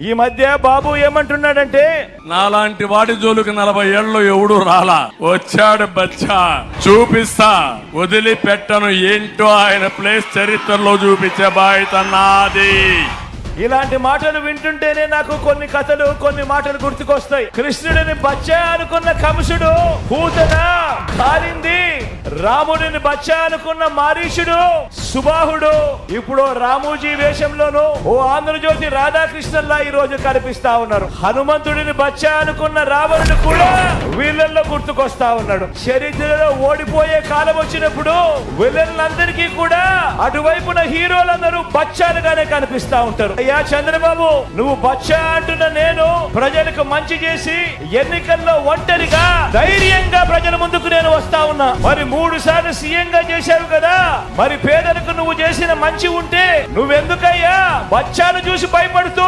ఈ మధ్య బాబు ఏమంటున్నాడంటే, నాలాంటి వాడి జోలికి 40 ఏళ్ళు ఎవడు రాలా, వచ్చాడు బచ్చా చూపిస్తా, వదిలిపెట్టను, ఏంటో ఆయన ప్లేస్ చరిత్రలో చూపించే బాధ్యత నాది. ఇలాంటి మాటలు వింటుంటేనే నాకు కొన్ని కథలు, కొన్ని మాటలు గుర్తుకొస్తాయి. కృష్ణుడిని బచ్చా అనుకున్న కంసుడు పూతన కాలింది, రాముడిని బచ్చా అనుకున్న మారీషుడు సుబాహుడు ఇప్పుడు రామోజీ వేషంలోను ఓ ఆంధ్రజ్యోతి రాధాకృష్ణన్లా ఈ రోజు కనిపిస్తా ఉన్నారు. హనుమంతుడిని బచ్చా అనుకున్న రావణుడు కూడా వీళ్ళల్లో గుర్తుకొస్తా ఉన్నాడు. చరిత్రలో ఓడిపోయే కాలం వచ్చినప్పుడు వీళ్ళందరికీ కూడా అటువైపున హీరోలందరూ బచ్చాలుగానే కనిపిస్తా ఉంటారు. అయ్యా చంద్రబాబు, నువ్వు బచ్చా అంటున్న నేను ప్రజలకు మంచి చేసి ఎన్నికల్లో ఒంటరిగా ధైర్యంగా ప్రజల ముందుకు నేను వస్తా ఉన్నా. మరి 3 సార్లు సీఎం గా చేశావు కదా, మరి పేదలకు నువ్వు చేసిన మంచి ఉంటే నువ్వెందుకయ్యా బచ్చాను చూసి భయపడుతూ